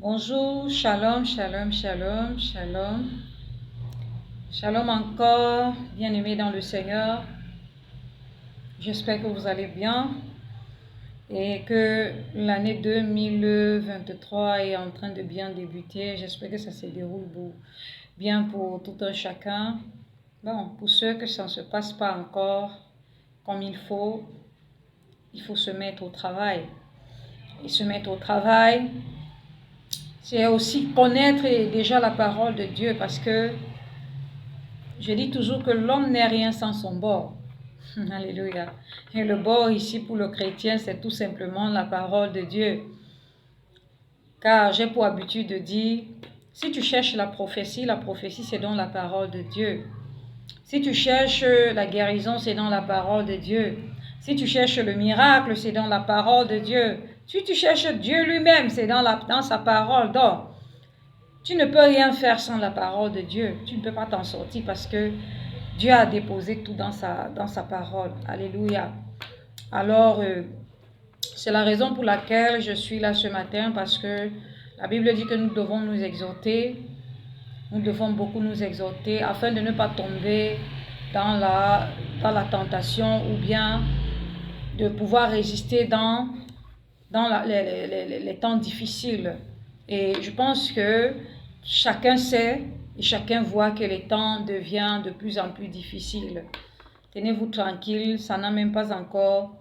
Bonjour, shalom, shalom, shalom, shalom. Shalom encore, bien-aimés dans le Seigneur. J'espère que vous allez bien et que l'année 2023 est en train de bien débuter. J'espère que ça se déroule bien pour tout un chacun. Bon, pour ceux que ça ne se passe pas encore comme il faut se mettre au travail. Et se mettre au travail, c'est aussi connaître déjà la parole de Dieu, parce que je dis toujours que l'homme n'est rien sans son bord. Alléluia. Et le bord ici pour le chrétien, c'est tout simplement la parole de Dieu. Car j'ai pour habitude de dire, si tu cherches la prophétie c'est dans la parole de Dieu. Si tu cherches la guérison, c'est dans la parole de Dieu. Si tu cherches le miracle, c'est dans la parole de Dieu. Si tu cherches Dieu lui-même, c'est dans sa parole. Donc, tu ne peux rien faire sans la parole de Dieu. Tu ne peux pas t'en sortir parce que Dieu a déposé tout dans sa parole. Alléluia. Alors, c'est la raison pour laquelle je suis là ce matin, parce que la Bible dit que nous devons nous exhorter. Nous devons beaucoup nous exhorter afin de ne pas tomber dans la tentation, ou bien de pouvoir résister dans les temps difficiles. Et je pense que chacun sait et chacun voit que les temps deviennent de plus en plus difficiles. Tenez-vous tranquille, ça n'a même pas encore...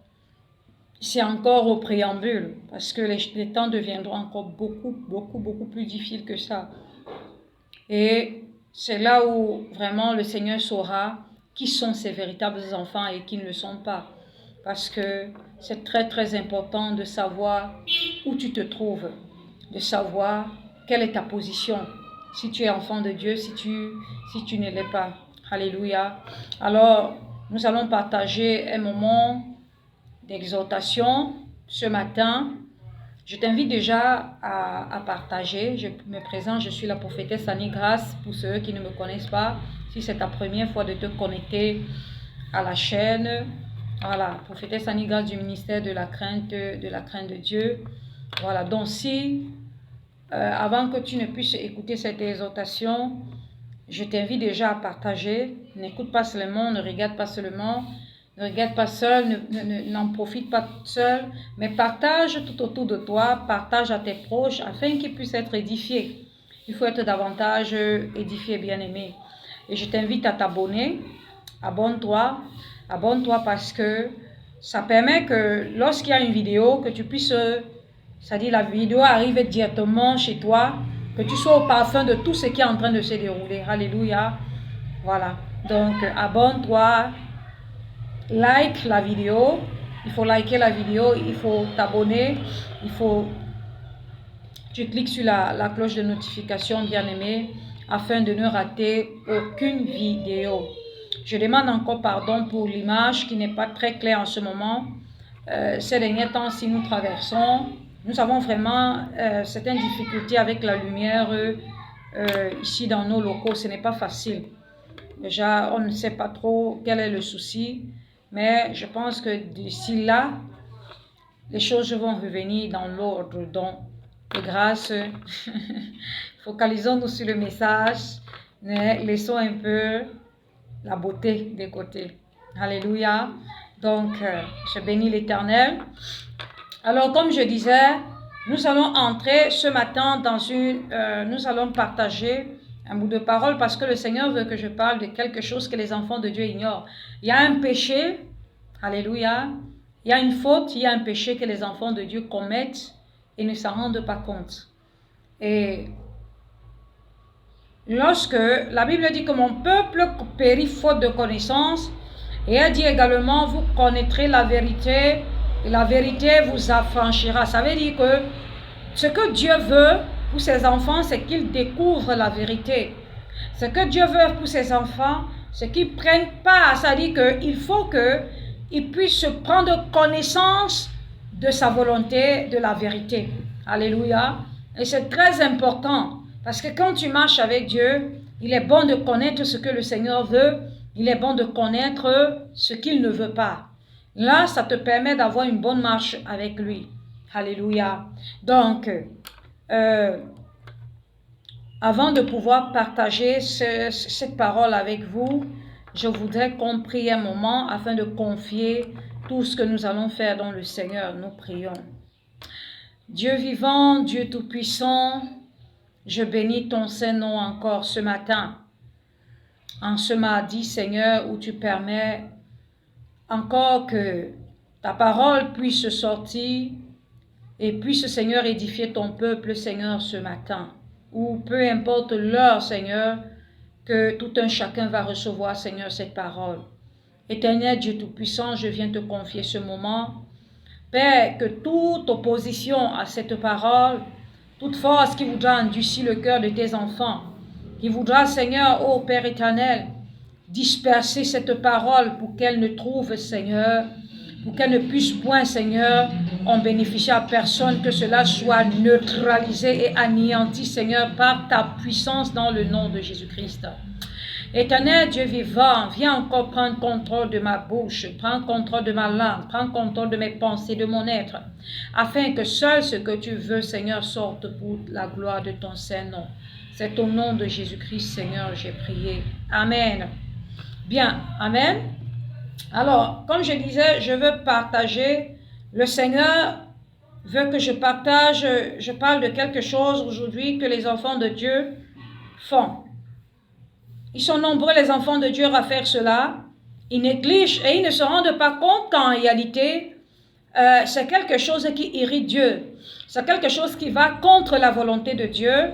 C'est encore au préambule, parce que les temps deviendront encore beaucoup plus difficiles que ça. Et c'est là où vraiment le Seigneur saura qui sont ses véritables enfants et qui ne le sont pas. Parce que c'est très important de savoir où tu te trouves, de savoir quelle est ta position, si tu es enfant de Dieu, si tu ne l'es pas. Alléluia. Alors, nous allons partager un moment d'exhortation ce matin. Je t'invite déjà à partager. Je me présente, je suis la prophétesse Annie Grace, pour ceux qui ne me connaissent pas. Si c'est ta première fois de te connecter à la chaîne, voilà, prophétesse Annie Grace du ministère de la crainte de Dieu. Voilà, donc si, avant que tu ne puisses écouter cette exhortation, je t'invite déjà à partager. N'écoute pas seulement, ne regarde pas seulement, ne regarde pas seul, n'en profite pas seul, mais partage tout autour de toi, partage à tes proches afin qu'ils puissent être édifiés. Il faut être davantage édifié, bien-aimé. Et je t'invite à t'abonner. Abonne-toi parce que ça permet que lorsqu'il y a une vidéo, que tu puisses, c'est-à-dire la vidéo arrive directement chez toi, que tu sois au parfum de tout ce qui est en train de se dérouler. Alléluia. Voilà. Donc, abonne-toi, like la vidéo. Il faut liker la vidéo, il faut t'abonner, tu cliques sur la cloche de notification, bien-aimé, afin de ne rater aucune vidéo. Je demande encore pardon pour l'image qui n'est pas très claire en ce moment. Ces derniers temps, si nous traversons, nous avons vraiment certaines difficultés avec la lumière ici dans nos locaux. Ce n'est pas facile. Déjà, on ne sait pas trop quel est le souci, mais je pense que d'ici là, les choses vont revenir dans l'ordre. Donc, de grâce, focalisons-nous sur le message, laissons un peu la beauté des côtés. Alléluia. Donc, je bénis l'Éternel. Alors, comme je disais, nous allons entrer ce matin dans nous allons partager un bout de parole, parce que le Seigneur veut que je parle de quelque chose que les enfants de Dieu ignorent. Il y a un péché, alléluia, il y a une faute, il y a un péché que les enfants de Dieu commettent et ne s'en rendent pas compte. Et lorsque la Bible dit que mon peuple périt faute de connaissance, et elle dit également, vous connaîtrez la vérité, et la vérité vous affranchira. Ça veut dire que ce que Dieu veut pour ses enfants, c'est qu'ils découvrent la vérité. Ce que Dieu veut pour ses enfants, c'est qu'ils prennent part. C'est-à-dire qu'il faut qu'ils puissent prendre connaissance de sa volonté, de la vérité. Alléluia. Et c'est très important, parce que quand tu marches avec Dieu, il est bon de connaître ce que le Seigneur veut. Il est bon de connaître ce qu'il ne veut pas. Là, ça te permet d'avoir une bonne marche avec lui. Alléluia. Donc, Avant de pouvoir partager cette parole avec vous, je voudrais qu'on prie un moment afin de confier tout ce que nous allons faire dans le Seigneur. Nous prions. Dieu vivant, Dieu tout-puissant, je bénis ton Saint-Nom encore ce matin. En ce mardi, Seigneur, où tu permets encore que ta parole puisse sortir et puisse, Seigneur, édifier ton peuple, Seigneur, ce matin. Ou peu importe l'heure, Seigneur, que tout un chacun va recevoir, Seigneur, cette parole. Éternel Dieu Tout-Puissant, je viens te confier ce moment. Père, que toute opposition à cette parole, toute force qui voudra endurcir le cœur de tes enfants, qui voudra, Seigneur, ô Père éternel, disperser cette parole pour qu'elle ne trouve, Seigneur, pour qu'elle ne puisse point, Seigneur, en bénéficier à personne, que cela soit neutralisé et anéanti, Seigneur, par ta puissance dans le nom de Jésus-Christ. Éternel Dieu vivant, viens encore prendre contrôle de ma bouche, prends contrôle de ma langue, prends contrôle de mes pensées, de mon être, afin que seul ce que tu veux, Seigneur, sorte pour la gloire de ton Saint-Nom. C'est au nom de Jésus-Christ, Seigneur, j'ai prié. Amen. Bien, Amen. Alors, comme je disais, je veux partager. Le Seigneur veut que je partage, je parle de quelque chose aujourd'hui que les enfants de Dieu font. Ils sont nombreux, les enfants de Dieu, à faire cela. Ils négligent et ils ne se rendent pas compte qu'en réalité, c'est quelque chose qui irrite Dieu. C'est quelque chose qui va contre la volonté de Dieu.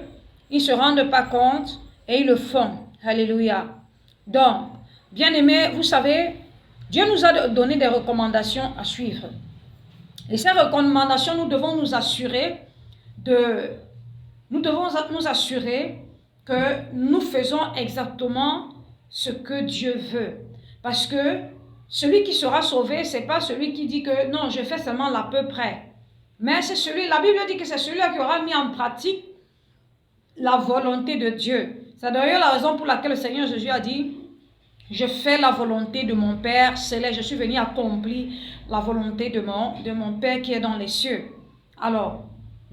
Ils ne se rendent pas compte et ils le font. Alléluia. Donc, bien-aimés, vous savez, Dieu nous a donné des recommandations à suivre. Et ces recommandations, nous devons nous assurer que nous faisons exactement ce que Dieu veut. Parce que celui qui sera sauvé, ce n'est pas celui qui dit que non, je fais seulement l'à peu près. Mais c'est celui, la Bible dit que c'est celui-là qui aura mis en pratique la volonté de Dieu. C'est d'ailleurs la raison pour laquelle le Seigneur Jésus a dit: je fais la volonté de mon Père céleste. Je suis venu accomplir la volonté de mon Père qui est dans les cieux. Alors,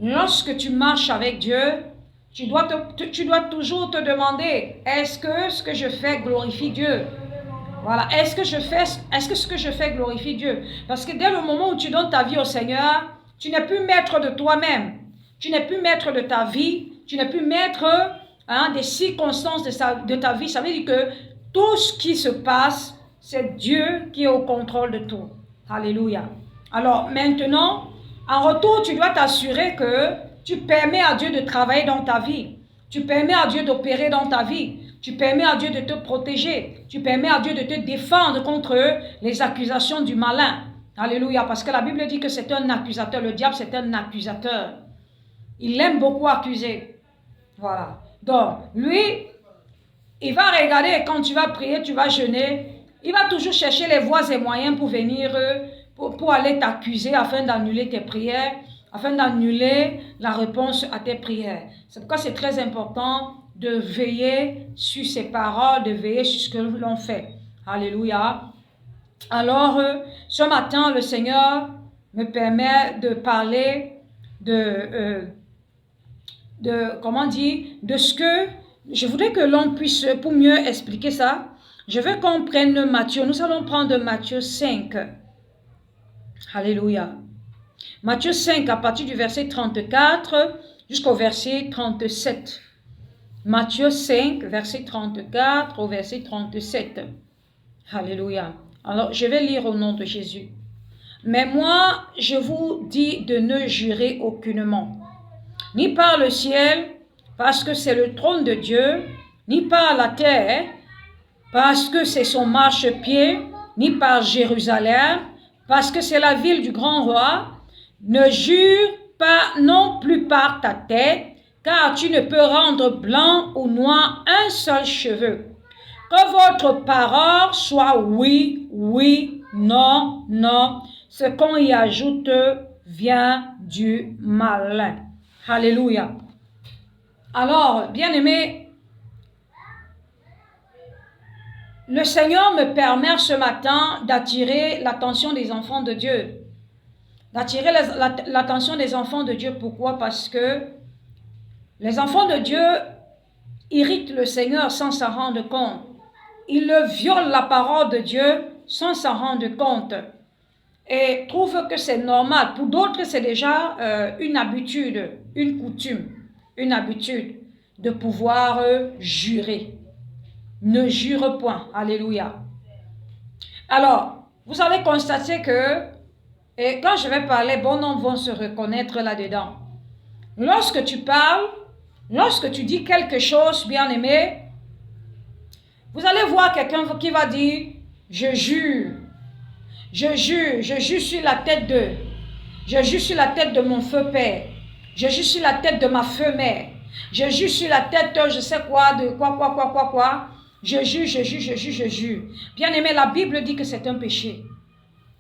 lorsque tu marches avec Dieu, tu dois toujours te demander, est-ce que ce que je fais glorifie Dieu? Voilà, est-ce que ce que je fais glorifie Dieu? Parce que dès le moment où tu donnes ta vie au Seigneur, tu n'es plus maître de toi-même. Tu n'es plus maître de ta vie. Tu n'es plus maître des circonstances de ta vie. Ça veut dire que tout ce qui se passe, c'est Dieu qui est au contrôle de tout. Alléluia. Alors maintenant, en retour, tu dois t'assurer que tu permets à Dieu de travailler dans ta vie. Tu permets à Dieu d'opérer dans ta vie. Tu permets à Dieu de te protéger. Tu permets à Dieu de te défendre contre les accusations du malin. Alléluia. Parce que la Bible dit que c'est un accusateur. Le diable, c'est un accusateur. Il aime beaucoup accuser. Voilà. Donc, lui, il va regarder quand tu vas prier, tu vas jeûner. Il va toujours chercher les voies et moyens pour venir, pour aller t'accuser afin d'annuler tes prières, afin d'annuler la réponse à tes prières. C'est pourquoi c'est très important de veiller sur ces paroles, de veiller sur ce que l'on fait. Alléluia. Alors, ce matin, le Seigneur me permet de parler de ce que je voudrais que l'on puisse, pour mieux expliquer ça, je veux qu'on prenne Matthieu. Nous allons prendre Matthieu 5. Alléluia. Matthieu 5 à partir du verset 34 jusqu'au verset 37. Matthieu 5, verset 34 au verset 37. Alléluia. Alors, je vais lire au nom de Jésus. Mais moi, je vous dis de ne jurer aucunement, ni par le ciel, parce que c'est le trône de Dieu, ni par la terre, parce que c'est son marchepied, ni par Jérusalem, parce que c'est la ville du grand roi. Ne jure pas non plus par ta tête, car tu ne peux rendre blanc ou noir un seul cheveu. Que votre parole soit oui, oui, non, non. Ce qu'on y ajoute vient du malin. Alléluia. Alors, bien-aimés, le Seigneur me permet ce matin d'attirer l'attention des enfants de Dieu. D'attirer l'attention des enfants de Dieu. Pourquoi? Parce que Les enfants de Dieu irritent le Seigneur sans s'en rendre compte. Ils violent la parole de Dieu sans s'en rendre compte. Et trouvent que c'est normal. Pour d'autres, c'est déjà une habitude, une coutume, une habitude de pouvoir jurer. Ne jure point. Alléluia. Alors, vous allez constater que, et quand je vais parler, bon nombre vont se reconnaître là-dedans. Lorsque tu parles, lorsque tu dis quelque chose, bien-aimé, vous allez voir quelqu'un qui va dire, je jure sur la tête de, je jure sur la tête de mon feu père, je jure sur la tête de ma feu mère, je jure sur la tête, je sais quoi, de quoi, je jure. Bien-aimé, la Bible dit que c'est un péché.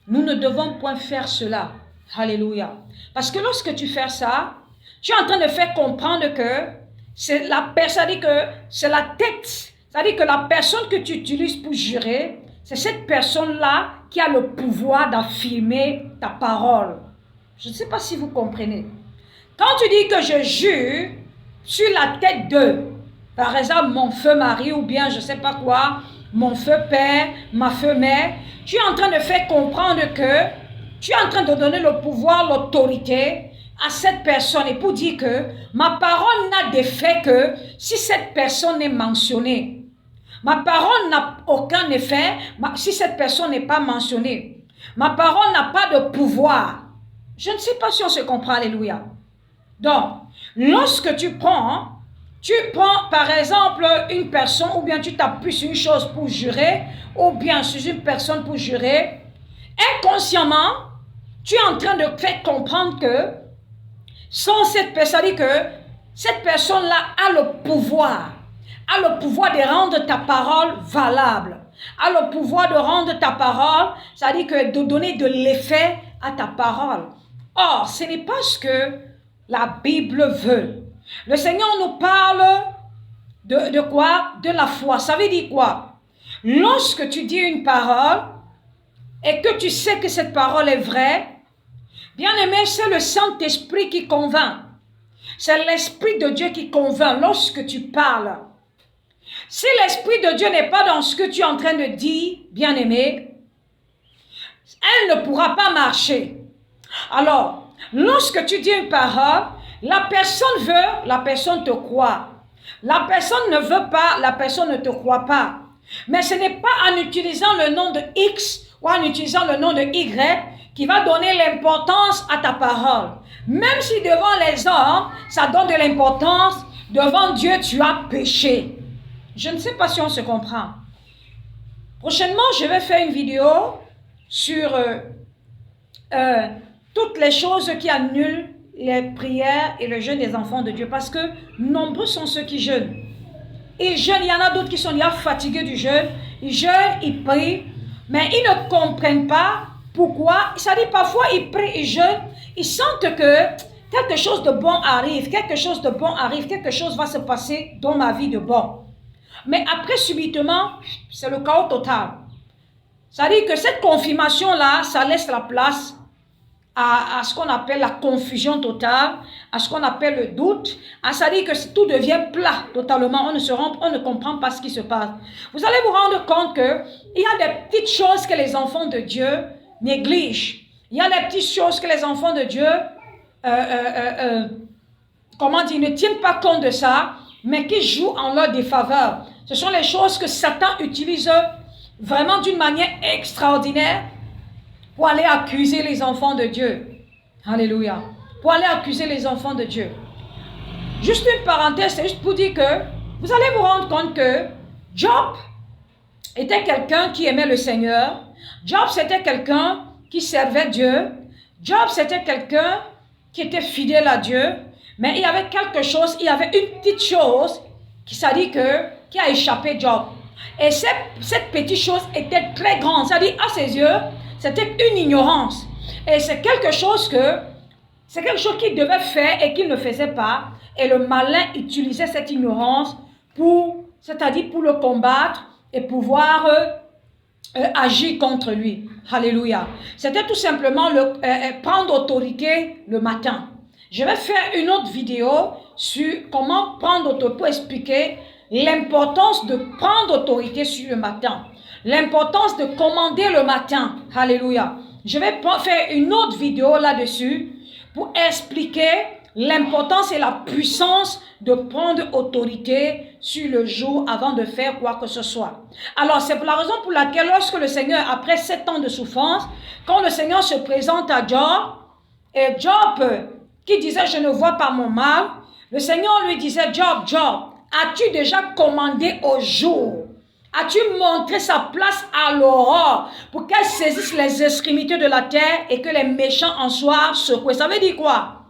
Nous ne devons point faire cela. Alléluia. Parce que lorsque tu fais ça, tu es en train de faire comprendre que c'est la personne, c'est-à-dire que c'est la tête, c'est-à-dire que la personne que tu utilises pour jurer, c'est cette personne-là qui a le pouvoir d'affirmer ta parole. Je ne sais pas si vous comprenez. Quand tu dis que je jure sur la tête de, par exemple, mon feu mari ou bien je ne sais pas quoi, mon feu père, ma feu mère, tu es en train de faire comprendre que tu es en train de donner le pouvoir, l'autorité à cette personne et pour dire que ma parole n'a d'effet que si cette personne est mentionnée. Ma parole n'a aucun effet si cette personne n'est pas mentionnée. Ma parole n'a pas de pouvoir. Je ne sais pas si on se comprend, alléluia. Donc, lorsque tu prends par exemple une personne ou bien tu t'appuies sur une chose pour jurer ou bien sur une personne pour jurer, inconsciemment, tu es en train de faire comprendre que sans cette personne, c'est-à-dire que cette personne-là a le pouvoir de rendre ta parole valable, a le pouvoir de rendre ta parole, c'est-à-dire que de donner de l'effet à ta parole. Or, ce n'est pas ce que la Bible veut. Le Seigneur nous parle de quoi? De la foi. Ça veut dire quoi? Lorsque tu dis une parole et que tu sais que cette parole est vraie, bien-aimé, c'est le Saint-Esprit qui convainc. C'est l'Esprit de Dieu qui convainc lorsque tu parles. Si l'Esprit de Dieu n'est pas dans ce que tu es en train de dire, bien-aimé, elle ne pourra pas marcher. Alors, lorsque tu dis une parole, la personne veut, la personne te croit. La personne ne veut pas, la personne ne te croit pas. Mais ce n'est pas en utilisant le nom de X ou en utilisant le nom de Y qui va donner l'importance à ta parole. Même si devant les hommes, ça donne de l'importance, devant Dieu, tu as péché. Je ne sais pas si on se comprend. Prochainement, je vais faire une vidéo sur toutes les choses qui annulent les prières et le jeûne des enfants de Dieu. Parce que nombreux sont ceux qui jeûnent. Ils jeûnent, il y en a d'autres qui sont déjà fatigués du jeûne. Ils jeûnent, ils prient, mais ils ne comprennent pas pourquoi. Ça dit parfois, ils prient, ils jeûnent, ils sentent que quelque chose de bon arrive, quelque chose va se passer dans ma vie de bon. Mais après, subitement, c'est le chaos total. Ça dit que cette confirmation-là, ça laisse la place à ce qu'on appelle la confusion totale, à ce qu'on appelle le doute, ça dit que tout devient plat totalement, on ne comprend pas ce qui se passe. Vous allez vous rendre compte qu'il y a des petites choses que les enfants de Dieu négligent. Il y a des petites choses que les enfants de Dieu, ne tiennent pas compte de ça, mais qui jouent en leur défaveur. Ce sont les choses que Satan utilise vraiment d'une manière extraordinaire pour aller accuser les enfants de Dieu. Alléluia. Pour aller accuser les enfants de Dieu. Juste une parenthèse, c'est juste pour dire que vous allez vous rendre compte que Job était quelqu'un qui aimait le Seigneur. Job, c'était quelqu'un qui servait Dieu. Job, c'était quelqu'un qui était fidèle à Dieu. Mais il y avait quelque chose, il y avait une petite chose qui a échappé Job. Et cette petite chose était très grande. C'est-à-dire, à ses yeux, c'était une ignorance. Et c'est quelque chose qu'il devait faire et qu'il ne faisait pas. Et le malin utilisait cette ignorance c'est-à-dire pour le combattre et pouvoir agir contre lui. Alléluia. C'était tout simplement prendre autorité le matin. Je vais faire une autre vidéo sur comment prendre autorité, pour expliquer l'importance de prendre autorité sur le matin. L'importance de commander le matin. Alléluia. Je vais faire une autre vidéo là-dessus pour expliquer l'importance et la puissance de prendre autorité sur le jour avant de faire quoi que ce soit. Alors, c'est pour la raison pour laquelle lorsque le Seigneur, après 7 ans de souffrance, quand le Seigneur se présente à Job, et Job, qui disait « je ne vois pas mon mal », le Seigneur lui disait « Job, Job, as-tu déjà commandé au jour? As-tu montré sa place à l'aurore pour qu'elle saisisse les extrémités de la terre et que les méchants en soient secoués? » Ça veut dire quoi?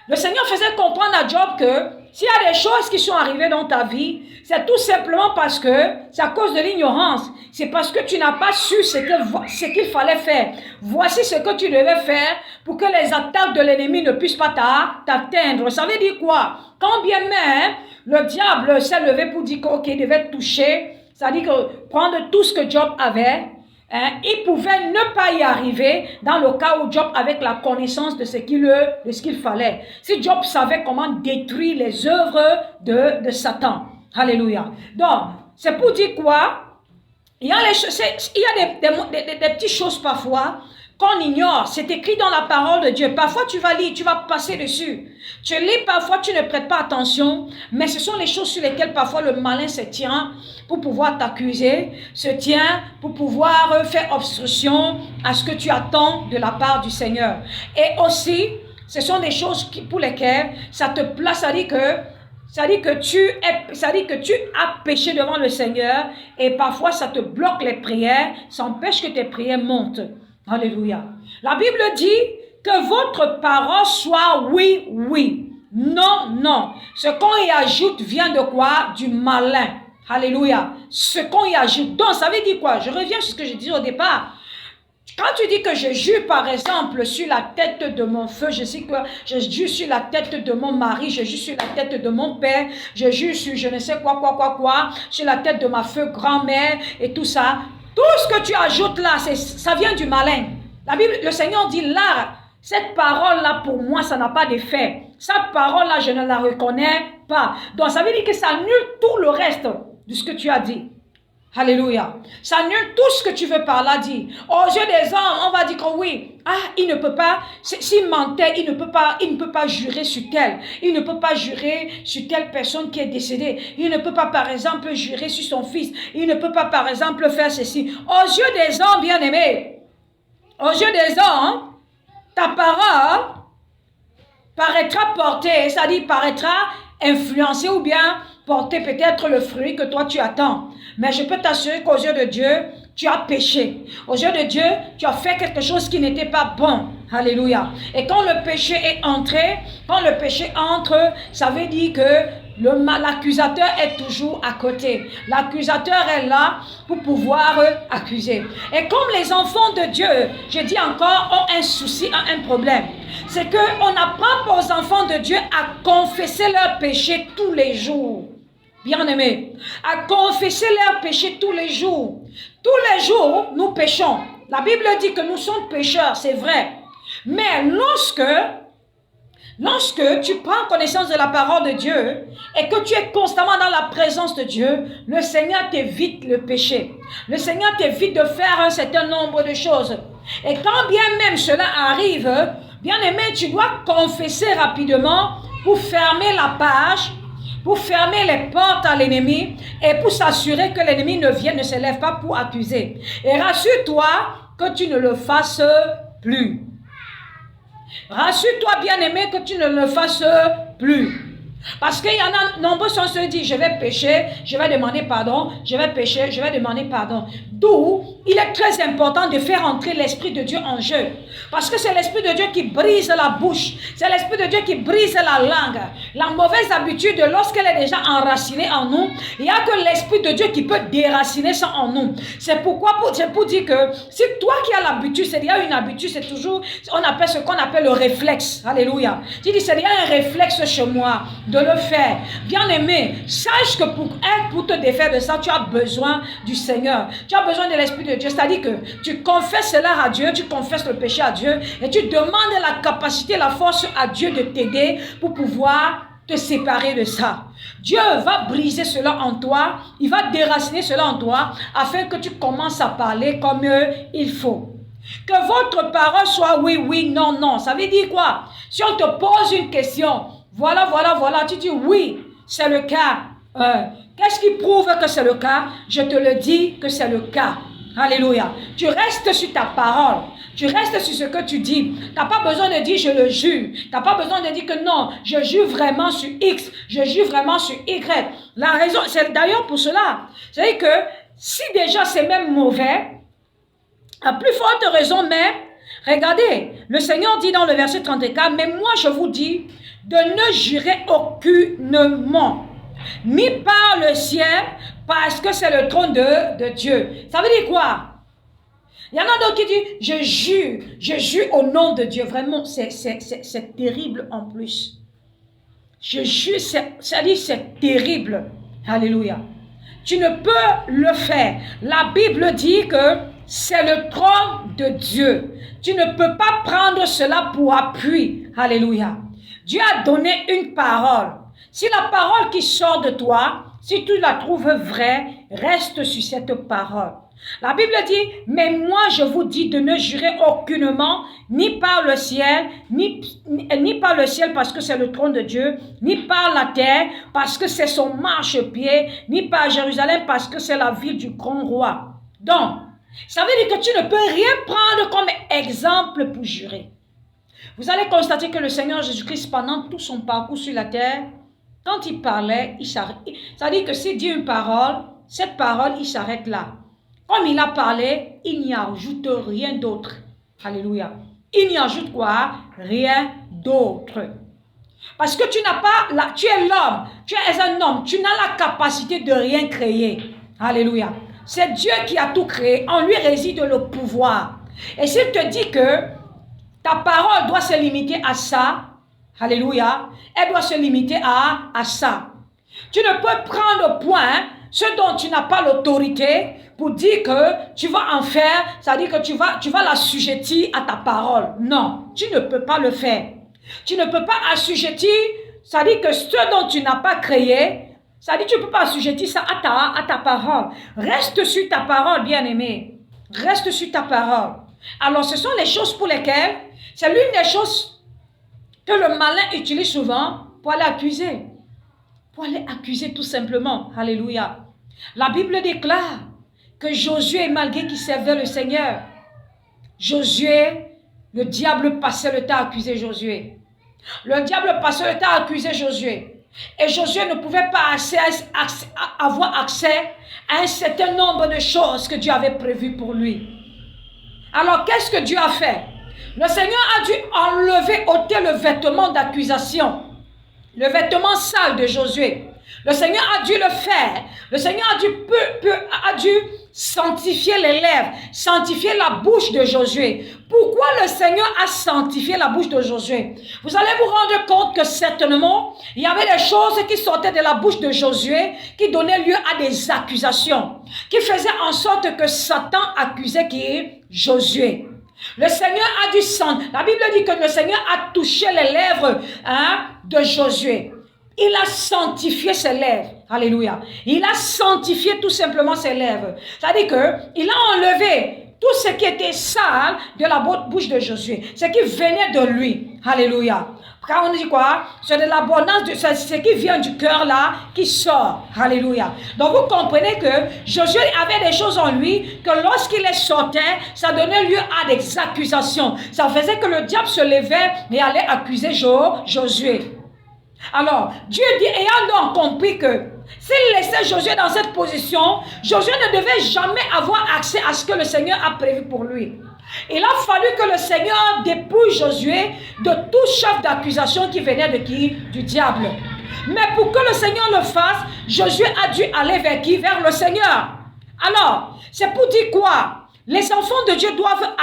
Le Seigneur faisait comprendre à Job que s'il y a des choses qui sont arrivées dans ta vie, c'est tout simplement parce que c'est à cause de l'ignorance. C'est parce que tu n'as pas su ce qu'il fallait faire. Voici ce que tu devais faire pour que les attaques de l'ennemi ne puissent pas t'atteindre. Ça veut dire quoi? Quand bien même le diable s'est levé pour dire qu'il devait toucher, c'est-à-dire que prendre tout ce que Job avait, il pouvait ne pas y arriver dans le cas où Job avait la connaissance de ce qu'il fallait. Si Job savait comment détruire les œuvres de Satan. Alléluia. Donc, c'est pour dire quoi? Il y a des petites choses parfois qu'on ignore. C'est écrit dans la parole de Dieu. Parfois, tu vas lire, tu vas passer dessus. Tu lis, parfois, tu ne prêtes pas attention. Mais ce sont les choses sur lesquelles parfois le malin se tient pour pouvoir t'accuser, se tient pour pouvoir faire obstruction à ce que tu attends de la part du Seigneur. Et aussi, ce sont des choses pour lesquelles ça te place, ça dit que tu as péché devant le Seigneur et parfois ça te bloque les prières, ça empêche que tes prières montent. Alléluia. La Bible dit que votre parole soit oui, oui, non, non. Ce qu'on y ajoute vient de quoi? Du malin. Alléluia. Ce qu'on y ajoute. Donc, ça veut dire quoi? Je reviens sur ce que je disais au départ. Quand tu dis que je jure par exemple sur la tête de mon feu, je sais que je jure sur la tête de mon mari, je jure sur la tête de mon père, je jure sur je ne sais quoi, sur la tête de ma feu grand-mère et tout ça. Tout ce que tu ajoutes là, ça vient du malin. La Bible, le Seigneur dit là, cette parole-là pour moi, ça n'a pas d'effet. Cette parole-là, je ne la reconnais pas. Donc ça veut dire que ça annule tout le reste de ce que tu as dit. Alléluia. Ça annule tout ce que tu veux par là dire. Aux yeux des hommes, on va dire que oui. Ah, il ne peut pas, s'il mentait, il ne peut pas jurer sur tel. Il ne peut pas jurer sur telle personne qui est décédée. Il ne peut pas, par exemple, jurer sur son fils. Il ne peut pas, par exemple, faire ceci. Aux yeux des hommes, bien-aimés, aux yeux des hommes, ta parole paraîtra porter, c'est-à-dire paraîtra influencer ou bien porter peut-être le fruit que toi tu attends. Mais je peux t'assurer qu'aux yeux de Dieu, tu as péché. Aux yeux de Dieu, tu as fait quelque chose qui n'était pas bon. Alléluia. Et quand le péché est entré, quand le péché entre, ça veut dire que l'accusateur est toujours à côté. L'accusateur est là pour pouvoir accuser. Et comme les enfants de Dieu, je dis encore, ont un souci, ont un problème. C'est qu'on n'apprend pas aux enfants de Dieu à confesser leurs péchés tous les jours. Bien-aimés, à confesser leurs péchés tous les jours. Tous les jours, nous péchons. La Bible dit que nous sommes pécheurs, c'est vrai. Mais lorsque tu prends connaissance de la parole de Dieu et que tu es constamment dans la présence de Dieu, le Seigneur t'évite le péché. Le Seigneur t'évite de faire un certain nombre de choses. Et quand bien même cela arrive, bien-aimé, tu dois confesser rapidement pour fermer la page, pour fermer les portes à l'ennemi et pour s'assurer que l'ennemi ne se lève pas pour accuser. Et rassure-toi que tu ne le fasses plus. Rassure-toi, bien-aimé, que tu ne le fasses plus. Parce qu'il y en a nombreux qui se disent, je vais pécher, je vais demander pardon, je vais pécher, je vais demander pardon. D'où il est très important de faire entrer l'Esprit de Dieu en jeu. Parce que c'est l'Esprit de Dieu qui brise la bouche. C'est l'Esprit de Dieu qui brise la langue. La mauvaise habitude, lorsqu'elle est déjà enracinée en nous, il n'y a que l'Esprit de Dieu qui peut déraciner ça en nous. C'est pourquoi, c'est pour dire que si toi qui as l'habitude, c'est déjà une habitude, c'est toujours, on appelle ce qu'on appelle le réflexe. Alléluia. Tu dis, c'est déjà un réflexe chez moi de le faire. Bien-aimé, sache que pour te défaire de ça, tu as besoin du Seigneur. Tu as besoin de l'Esprit de Dieu. C'est-à-dire que tu confesses cela à Dieu, tu confesses le péché à Dieu et tu demandes la capacité, la force à Dieu de t'aider pour pouvoir te séparer de ça. Dieu va briser cela en toi, il va déraciner cela en toi afin que tu commences à parler comme il faut. Que votre parole soit oui, oui, non, non. Ça veut dire quoi? Si on te pose une question, voilà, tu dis oui, c'est le cas. Qu'est-ce qui prouve que c'est le cas? Je te le dis que c'est le cas. Alléluia. Tu restes sur ta parole. Tu restes sur ce que tu dis. Tu n'as pas besoin de dire je le jure. Tu n'as pas besoin de dire que non, je jure vraiment sur X. Je jure vraiment sur Y. La raison, c'est d'ailleurs pour cela. C'est-à-dire que si déjà c'est même mauvais, à plus forte raison, mais regardez, le Seigneur dit dans le verset 34, mais moi je vous dis de ne jurer aucunement, ni par le ciel, parce que c'est le trône de Dieu. Ça veut dire quoi? Il y en a d'autres qui disent, je jure au nom de Dieu. Vraiment, c'est terrible en plus. Je jure, ça dit c'est terrible. Alléluia. Tu ne peux le faire. La Bible dit que c'est le trône de Dieu. Tu ne peux pas prendre cela pour appui. Alléluia. Dieu a donné une parole. Si la parole qui sort de toi, si tu la trouves vraie, reste sur cette parole. La Bible dit, mais moi je vous dis de ne jurer aucunement, ni par le ciel, ni par le ciel parce que c'est le trône de Dieu, ni par la terre parce que c'est son marchepied, ni par Jérusalem parce que c'est la ville du grand roi. Donc, ça veut dire que tu ne peux rien prendre comme exemple pour jurer. Vous allez constater que le Seigneur Jésus-Christ, pendant tout son parcours sur la terre, quand il parlait, il s'arrête. Ça veut dire que s'il dit une parole, cette parole, il s'arrête là. Comme il a parlé, il n'y ajoute rien d'autre. Alléluia. Il n'y ajoute quoi? Rien d'autre. Parce que tu n'as pas, tu es l'homme, tu es un homme, tu n'as la capacité de rien créer. Alléluia. C'est Dieu qui a tout créé, en lui réside le pouvoir. Et s'il te dit que ta parole doit se limiter à ça, alléluia, elle doit se limiter à ça. Tu ne peux prendre au point ce dont tu n'as pas l'autorité pour dire que tu vas en faire, c'est-à-dire que tu vas l'assujettir à ta parole. Non, tu ne peux pas le faire. Tu ne peux pas assujettir, c'est-à-dire que ce dont tu n'as pas créé, c'est-à-dire que tu ne peux pas assujettir ça à ta parole. Reste sur ta parole, bien-aimé. Reste sur ta parole. Alors, ce sont les choses pour lesquelles, c'est l'une des choses que le malin utilise souvent pour aller accuser. Pour aller accuser tout simplement. Alléluia. La Bible déclare que Josué, malgré qu'il servait le Seigneur, Josué, le diable passait le temps à accuser Josué. Le diable passait le temps à accuser Josué. Et Josué ne pouvait pas avoir accès à un certain nombre de choses que Dieu avait prévues pour lui. Alors, qu'est-ce que Dieu a fait? Le Seigneur a dû enlever, ôter le vêtement d'accusation, le vêtement sale de Josué. Le Seigneur a dû le faire. Le Seigneur a dû sanctifier les lèvres, sanctifier la bouche de Josué. Pourquoi le Seigneur a sanctifié la bouche de Josué? Vous allez vous rendre compte que certainement, il y avait des choses qui sortaient de la bouche de Josué qui donnaient lieu à des accusations, qui faisaient en sorte que Satan accusait Josué. Le Seigneur a dû sanctifier. La Bible dit que le Seigneur a touché les lèvres de Josué. Il a sanctifié ses lèvres. Alléluia. Il a sanctifié tout simplement ses lèvres. C'est-à-dire qu'il a enlevé tout ce qui était sale de la bouche de Josué. Ce qui venait de lui. Alléluia. Quand on dit quoi? C'est de l'abondance, c'est ce qui vient du cœur là, qui sort. Alléluia. Donc vous comprenez que Josué avait des choses en lui, que lorsqu'il les sortait, ça donnait lieu à des accusations. Ça faisait que le diable se levait et allait accuser Josué. Alors, Dieu dit, ayant donc compris que s'il laissait Josué dans cette position, Josué ne devait jamais avoir accès à ce que le Seigneur a prévu pour lui. Il a fallu que le Seigneur dépouille Josué de tout chef d'accusation qui venait de qui? Du diable. Mais pour que le Seigneur le fasse, Josué a dû aller vers qui? Vers le Seigneur. Alors, c'est pour dire quoi? Les enfants de Dieu doivent,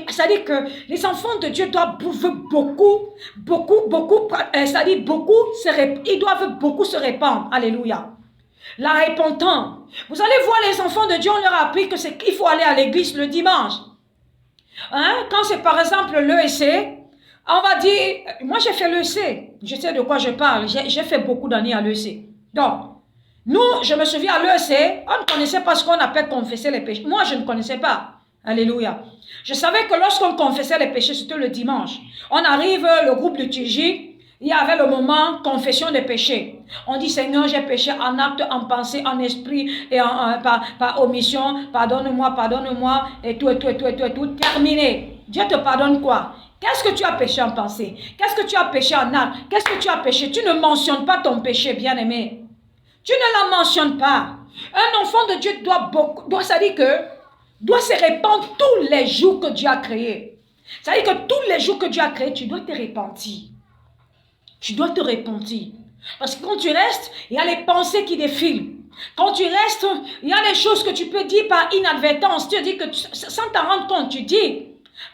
c'est-à-dire que les enfants de Dieu doivent beaucoup, c'est-à-dire ils doivent beaucoup se répandre. Alléluia. La repentance. Vous allez voir les enfants de Dieu, on leur a appris qu'il faut aller à l'église le dimanche. Hein? Quand c'est par exemple l'EEC, on va dire, moi j'ai fait l'EEC, je sais de quoi je parle, j'ai fait beaucoup d'années à l'EEC. Donc, nous, je me souviens à l'EEC, on ne connaissait pas ce qu'on appelle confesser les péchés. Moi, je ne connaissais pas. Alléluia. Je savais que lorsqu'on confessait les péchés, c'était le dimanche. On arrive, le groupe de TJ, il y avait le moment confession des péchés. On dit, Seigneur, j'ai péché en acte, en pensée, en esprit et par omission. Pardonne-moi, pardonne-moi, et tout, terminé. Dieu te pardonne quoi? Qu'est-ce que tu as péché en pensée? Qu'est-ce que tu as péché en acte? Qu'est-ce que tu as péché? Tu ne mentionnes pas ton péché, bien-aimé. Tu ne la mentionnes pas. Un enfant de Dieu doit se répandre tous les jours que Dieu a créés. C'est-à-dire que tous les jours que Dieu a créés, tu dois te repentir. Tu dois te repentir. Parce que quand tu restes, il y a les pensées qui défilent. Quand tu restes, il y a les choses que tu peux dire par inadvertance. Tu dis que sans t'en rendre compte, tu dis,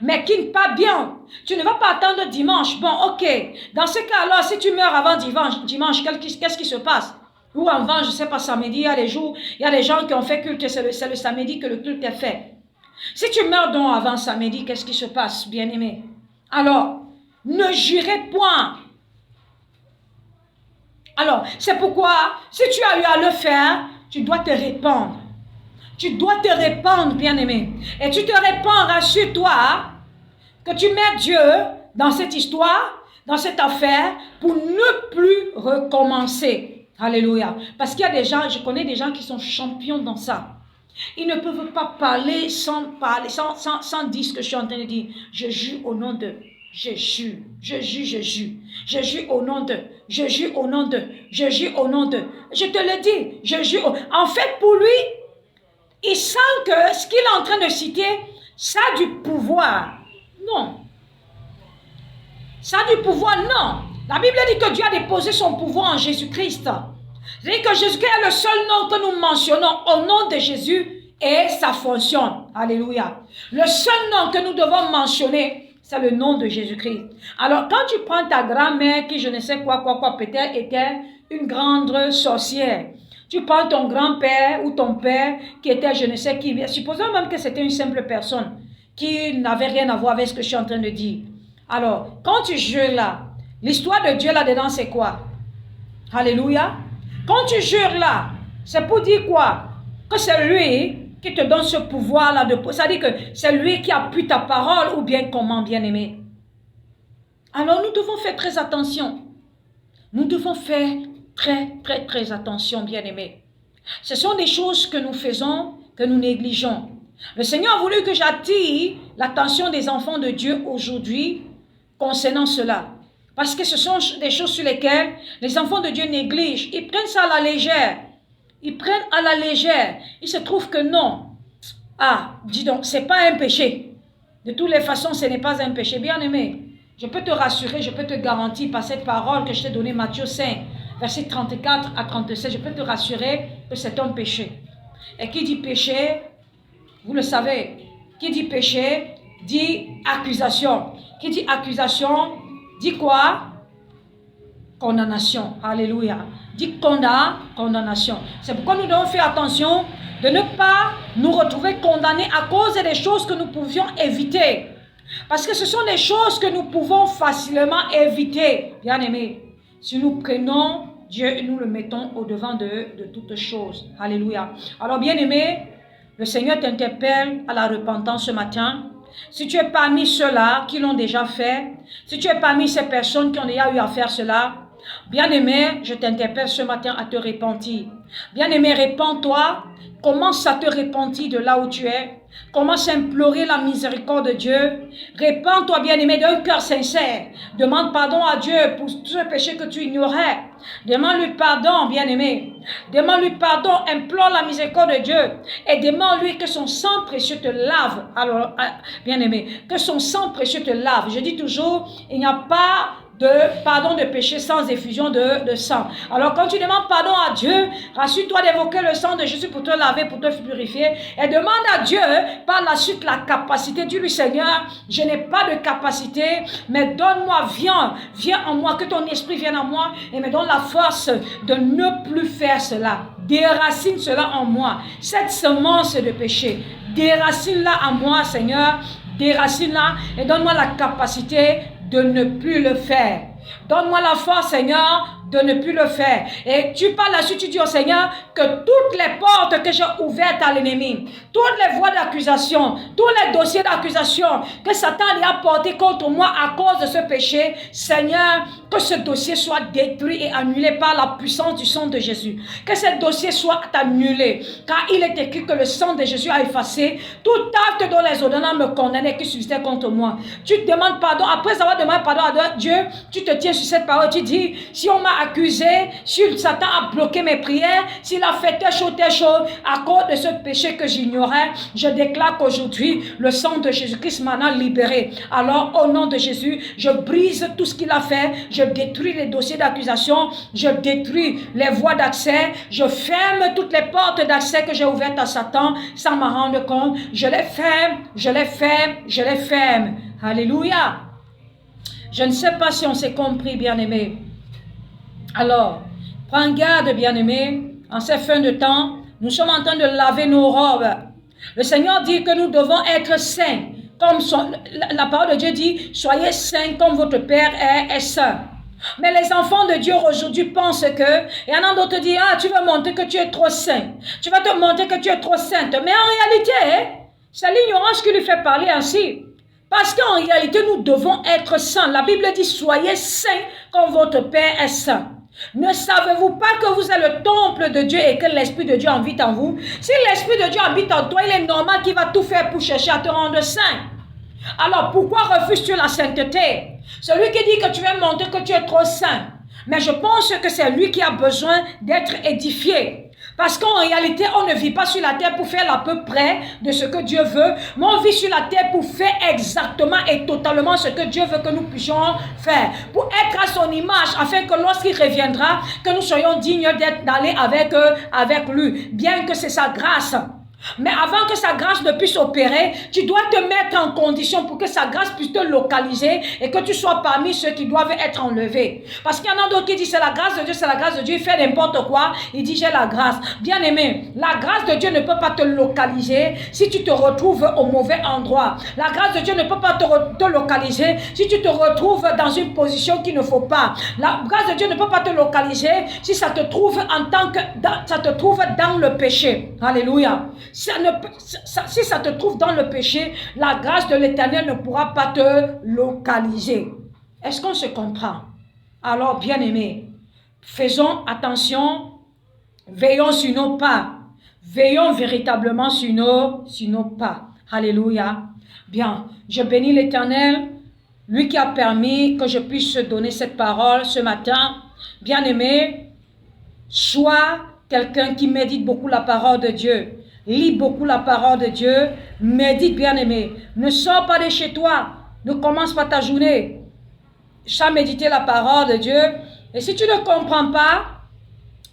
mais qui n'est pas bien. Tu ne vas pas attendre dimanche. Bon, ok. Dans ce cas-là, si tu meurs avant dimanche, qu'est-ce qui se passe? Ou avant, je ne sais pas, samedi, il y a des jours, il y a des gens qui ont fait culte, c'est le samedi que le culte est fait. Si tu meurs donc avant samedi, qu'est-ce qui se passe, bien-aimé? Alors, ne jurez point. Alors, c'est pourquoi, si tu as eu à le faire, tu dois te répandre. Tu dois te répandre, bien-aimé. Et tu te répands, rassure-toi, que tu mets Dieu dans cette histoire, dans cette affaire, pour ne plus recommencer. Alléluia. Parce qu'il y a des gens, je connais des gens qui sont champions dans ça. Ils ne peuvent pas parler sans dire ce que je suis en train de dire. Je jure au nom de, je jure, je jure, je jure. Je jure au nom de, je jure au nom de, je jure au nom de. Je te le dis, je jure. En fait, pour lui, il sent que ce qu'il est en train de citer, ça a du pouvoir. Non. Ça a du pouvoir, non. La Bible dit que Dieu a déposé son pouvoir en Jésus-Christ. C'est-à-dire que Jésus-Christ est le seul nom que nous mentionnons au nom de Jésus et ça fonctionne. Alléluia. Le seul nom que nous devons mentionner, c'est le nom de Jésus-Christ. Alors, quand tu prends ta grand-mère qui, je ne sais quoi, peut-être était une grande sorcière. Tu prends ton grand-père ou ton père qui était je ne sais qui. Supposons même que c'était une simple personne qui n'avait rien à voir avec ce que je suis en train de dire. Alors, quand tu jures là, l'histoire de Dieu là-dedans, c'est quoi? Alléluia. Quand tu jures là, c'est pour dire quoi? Que c'est lui qui te donne ce pouvoir-là. C'est-à-dire que c'est lui qui appuie ta parole ou bien comment, bien-aimé. Alors, nous devons faire très attention. Nous devons faire très attention, bien-aimé. Ce sont des choses que nous faisons, que nous négligeons. Le Seigneur a voulu que j'attire l'attention des enfants de Dieu aujourd'hui concernant cela. Parce que ce sont des choses sur lesquelles les enfants de Dieu négligent. Ils prennent ça à la légère. Ils prennent à la légère. Il se trouve que non. Ah, dis donc, ce n'est pas un péché. De toutes les façons, ce n'est pas un péché. Bien-aimé, je peux te rassurer, je peux te garantir par cette parole que je t'ai donnée, Matthieu 5, versets 34 à 37, je peux te rassurer que c'est un péché. Et qui dit péché, vous le savez, qui dit péché, dit accusation. Qui dit accusation, dit quoi? Condamnation. Alléluia. Dit condamnation. C'est pourquoi nous devons faire attention de ne pas nous retrouver condamnés à cause des choses que nous pouvions éviter. Parce que ce sont des choses que nous pouvons facilement éviter, bien aimés. Si nous prenons Dieu et nous le mettons au-devant de toutes choses. Alléluia. Alors, bien aimé, le Seigneur t'interpelle à la repentance ce matin. Si tu es parmi ceux-là qui l'ont déjà fait, si tu es parmi ces personnes qui ont déjà eu à faire cela, bien-aimé, je t'interpelle ce matin à te repentir. Bien-aimé, répands-toi, commence à te repentir de là où tu es, commence à implorer la miséricorde de Dieu, répands-toi, bien-aimé, d'un cœur sincère, demande pardon à Dieu pour tout ce péché que tu ignorais, demande-lui pardon, bien-aimé, demande-lui pardon, implore la miséricorde de Dieu et demande-lui que son sang précieux te lave. Alors, bien-aimé, que son sang précieux te lave. Je dis toujours, il n'y a pas pardon de péché sans effusion de sang. Alors quand tu demandes pardon à Dieu, rassure-toi d'évoquer le sang de Jésus pour te laver, pour te purifier, et demande à Dieu par la suite la capacité. Dis-lui, Seigneur, je n'ai pas de capacité, mais donne-moi, viens en moi, que ton esprit vienne en moi et me donne la force de ne plus faire cela. Déracine cela en moi, cette semence de péché. Déracine-la en moi, Seigneur, déracine-la et donne-moi la capacité de ne plus le faire. Donne-moi la force, Seigneur, de ne plus le faire. Et tu parles là-dessus, tu dis au Seigneur que toutes les portes que j'ai ouvertes à l'ennemi, toutes les voies d'accusation, tous les dossiers d'accusation que Satan a portés contre moi à cause de ce péché, Seigneur, que ce dossier soit détruit et annulé par la puissance du sang de Jésus. Que ce dossier soit annulé, car il est écrit que le sang de Jésus a effacé tout acte dont les ordonnances me condamnaient qui subsistaient contre moi. Tu te demandes pardon, après avoir demandé pardon à Dieu, tu te tiens sur cette parole, tu dis, si on m'a accusé, si Satan a bloqué mes prières, s'il a fait telle chose à cause de ce péché que j'ignorais, je déclare qu'aujourd'hui, le sang de Jésus-Christ m'en a libéré. Alors, au nom de Jésus, je brise tout ce qu'il a fait, je détruis les dossiers d'accusation, je détruis les voies d'accès, je ferme toutes les portes d'accès que j'ai ouvertes à Satan sans m'en rendre compte. Je les ferme, je les ferme, je les ferme. Alléluia. Je ne sais pas si on s'est compris, bien-aimé. Alors, prends garde, bien-aimé, en ces fins de temps, nous sommes en train de laver nos robes. Le Seigneur dit que nous devons être saints, comme la parole de Dieu dit, soyez saints comme votre Père est saint. Mais les enfants de Dieu aujourd'hui pensent que, et un autre dit, ah, tu veux montrer que tu es trop saint, tu vas te montrer que tu es trop sainte. Mais en réalité, c'est l'ignorance qui lui fait parler ainsi. Parce qu'en réalité, nous devons être saints. La Bible dit, soyez saints comme votre Père est saint. Ne savez-vous pas que vous êtes le temple de Dieu et que l'Esprit de Dieu habite en vous? Si l'Esprit de Dieu habite en toi, il est normal qu'il va tout faire pour chercher à te rendre saint. Alors pourquoi refuses-tu la sainteté? Celui qui dit que tu veux montrer que tu es trop saint. Mais je pense que c'est lui qui a besoin d'être édifié. Parce qu'en réalité, on ne vit pas sur la terre pour faire à peu près de ce que Dieu veut, mais on vit sur la terre pour faire exactement et totalement ce que Dieu veut que nous puissions faire. Pour être à son image, afin que lorsqu'il reviendra, que nous soyons dignes d'aller avec lui, bien que c'est sa grâce. Mais avant que sa grâce ne puisse opérer, tu dois te mettre en condition pour que sa grâce puisse te localiser et que tu sois parmi ceux qui doivent être enlevés. Parce qu'il y en a d'autres qui disent c'est la grâce de Dieu, c'est la grâce de Dieu, il fait n'importe quoi, il dit j'ai la grâce. Bien aimé, la grâce de Dieu ne peut pas te localiser si tu te retrouves au mauvais endroit. La grâce de Dieu ne peut pas te localiser si tu te retrouves dans une position qu'il ne faut pas. La grâce de Dieu ne peut pas te localiser si ça te trouve ça te trouve dans le péché. Alléluia. Si ça te trouve dans le péché, la grâce de l'Éternel ne pourra pas te localiser. Est-ce qu'on se comprend? Alors, bien-aimés, faisons attention, veillons sur nos pas. Veillons véritablement sur nos pas. Alléluia. Bien, je bénis l'Éternel, lui qui a permis que je puisse donner cette parole ce matin. Bien-aimé, sois quelqu'un qui médite beaucoup la parole de Dieu. Lis beaucoup la parole de Dieu, médite, bien-aimé. Ne sors pas de chez toi, ne commence pas ta journée sans méditer la parole de Dieu. Et si tu ne comprends pas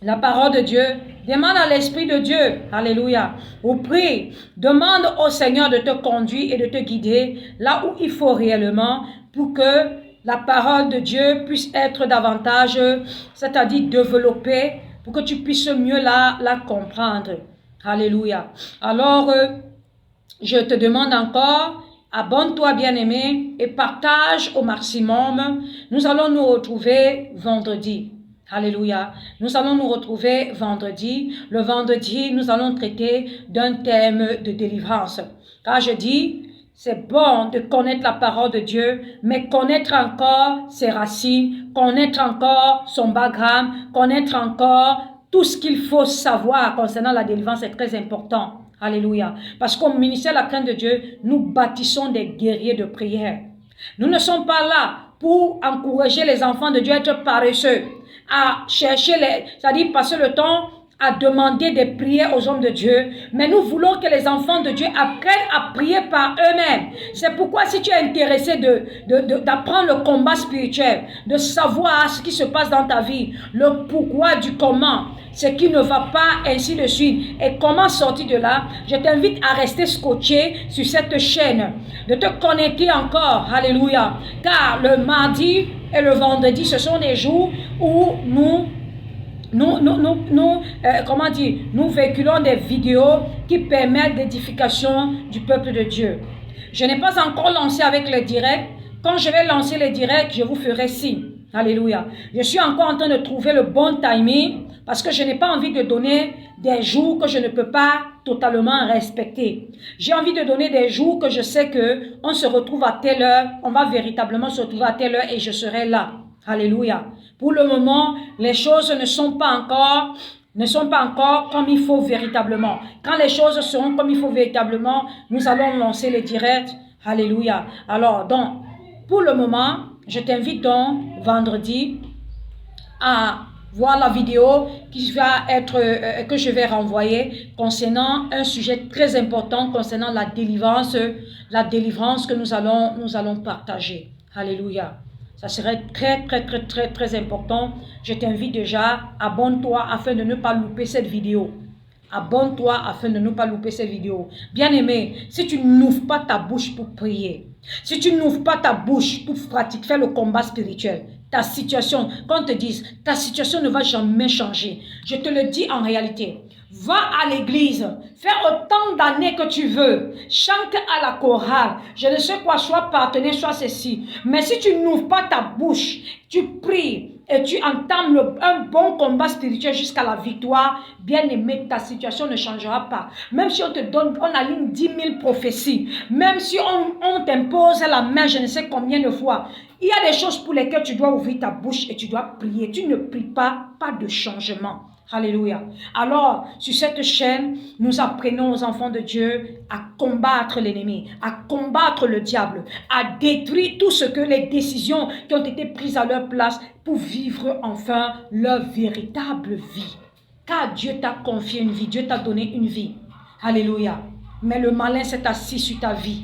la parole de Dieu, demande à l'Esprit de Dieu, alléluia, ou prie, demande au Seigneur de te conduire et de te guider là où il faut réellement pour que la parole de Dieu puisse être davantage, c'est-à-dire développée, pour que tu puisses mieux la comprendre. Alléluia. Alors, je te demande encore, abonne-toi bien-aimé et partage au maximum. Nous allons nous retrouver vendredi. Alléluia. Nous allons nous retrouver vendredi. Le vendredi, nous allons traiter d'un thème de délivrance. Car je dis, c'est bon de connaître la parole de Dieu, mais connaître encore ses racines, connaître encore son background, connaître encore tout ce qu'il faut savoir concernant la délivrance est très important. Alléluia. Parce qu'au ministère de la crainte de Dieu, nous bâtissons des guerriers de prière. Nous ne sommes pas là pour encourager les enfants de Dieu à être paresseux, à chercher c'est-à-dire passer le temps à demander des prières aux hommes de Dieu, mais nous voulons que les enfants de Dieu apprennent à prier par eux-mêmes. C'est pourquoi si tu es intéressé d'apprendre le combat spirituel, de savoir ce qui se passe dans ta vie, le pourquoi du comment, ce qui ne va pas, ainsi de suite, et comment sortir de là, je t'invite à rester scotché sur cette chaîne, de te connecter encore, alléluia, car le mardi et le vendredi, ce sont des jours où nous véhiculons des vidéos qui permettent l'édification du peuple de Dieu. Je n'ai pas encore lancé avec les directs. Quand je vais lancer les directs, je vous ferai signe. Alléluia. Je suis encore en train de trouver le bon timing parce que je n'ai pas envie de donner des jours que je ne peux pas totalement respecter. J'ai envie de donner des jours que je sais que on se retrouve à telle heure, on va véritablement se retrouver à telle heure et je serai là. Alléluia. Pour le moment, les choses ne sont pas encore comme il faut véritablement. Quand les choses seront comme il faut véritablement, nous allons lancer les directs. Alléluia. Alors, donc, pour le moment, je t'invite donc vendredi à voir la vidéo qui va être, que je vais renvoyer concernant un sujet très important concernant la délivrance que nous allons partager. Alléluia. Ça serait très important. Je t'invite déjà, abonne-toi afin de ne pas louper cette vidéo. Abonne-toi afin de ne pas louper cette vidéo. Bien-aimé, si tu n'ouvres pas ta bouche pour prier, si tu n'ouvres pas ta bouche pour pratiquer, faire le combat spirituel, ta situation, qu'on te dise, ta situation ne va jamais changer. Je te le dis en réalité. Va à l'église, fais autant d'années que tu veux, chante à la chorale, je ne sais quoi, soit partenaire, soit ceci. Mais si tu n'ouvres pas ta bouche, tu pries et tu entames un bon combat spirituel jusqu'à la victoire, bien aimé, ta situation ne changera pas. Même si on te donne, on aligne 10 000 prophéties, même si on t'impose la main, je ne sais combien de fois, il y a des choses pour lesquelles tu dois ouvrir ta bouche et tu dois prier. Tu ne pries pas de changement. Alléluia. Alors, sur cette chaîne, nous apprenons aux enfants de Dieu à combattre l'ennemi, à combattre le diable, à détruire tout ce que les décisions qui ont été prises à leur place pour vivre enfin leur véritable vie. Car Dieu t'a confié une vie, Dieu t'a donné une vie. Alléluia. Mais le malin s'est assis sur ta vie.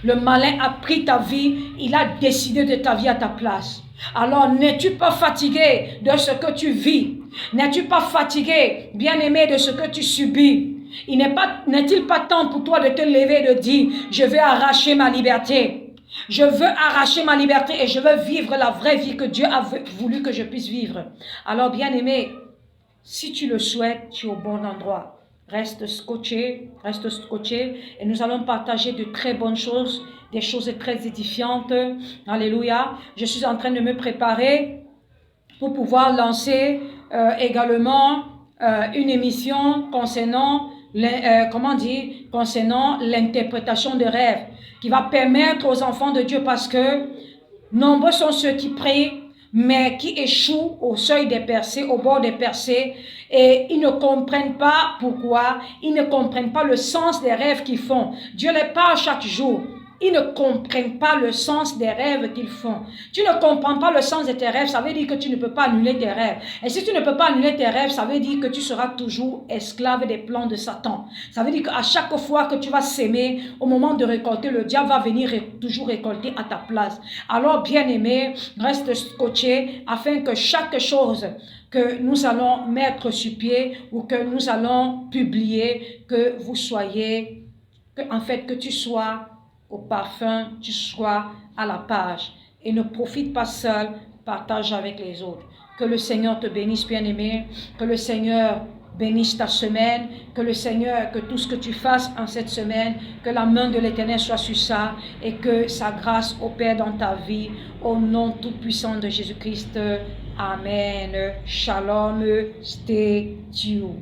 Le malin a pris ta vie, il a décidé de ta vie à ta place. Alors, n'es-tu pas fatigué de ce que tu vis? N'es-tu pas fatigué, bien-aimé, de ce que tu subis? N'est-il pas temps pour toi de te lever et de dire, je vais arracher ma liberté. Je veux arracher ma liberté et je veux vivre la vraie vie que Dieu a voulu que je puisse vivre. Alors, bien-aimé, si tu le souhaites, tu es au bon endroit. Reste scotché et nous allons partager de très bonnes choses, des choses très édifiantes. Alléluia. Je suis en train de me préparer pour pouvoir lancer également une émission concernant l'interprétation des rêves qui va permettre aux enfants de Dieu, parce que nombreux sont ceux qui prient mais qui échouent au seuil des percées, au bord des percées, et ils ne comprennent pas pourquoi, ils ne comprennent pas le sens des rêves qu'ils font. Dieu les parle chaque jour. Ils ne comprennent pas le sens des rêves qu'ils font. Tu ne comprends pas le sens de tes rêves, ça veut dire que tu ne peux pas annuler tes rêves. Et si tu ne peux pas annuler tes rêves, ça veut dire que tu seras toujours esclave des plans de Satan. Ça veut dire qu'à chaque fois que tu vas s'aimer, au moment de récolter, le diable va venir toujours récolter à ta place. Alors, bien-aimé, reste scotché afin que chaque chose que nous allons mettre sur pied ou que nous allons publier, que vous soyez, que tu sois au parfum, tu sois à la page. Et ne profite pas seul, partage avec les autres. Que le Seigneur te bénisse, bien-aimé. Que le Seigneur bénisse ta semaine. Que le Seigneur, que tout ce que tu fasses en cette semaine, que la main de l'Éternel soit sur ça et que sa grâce opère dans ta vie. Au nom tout-puissant de Jésus-Christ. Amen. Shalom. Stay tuned.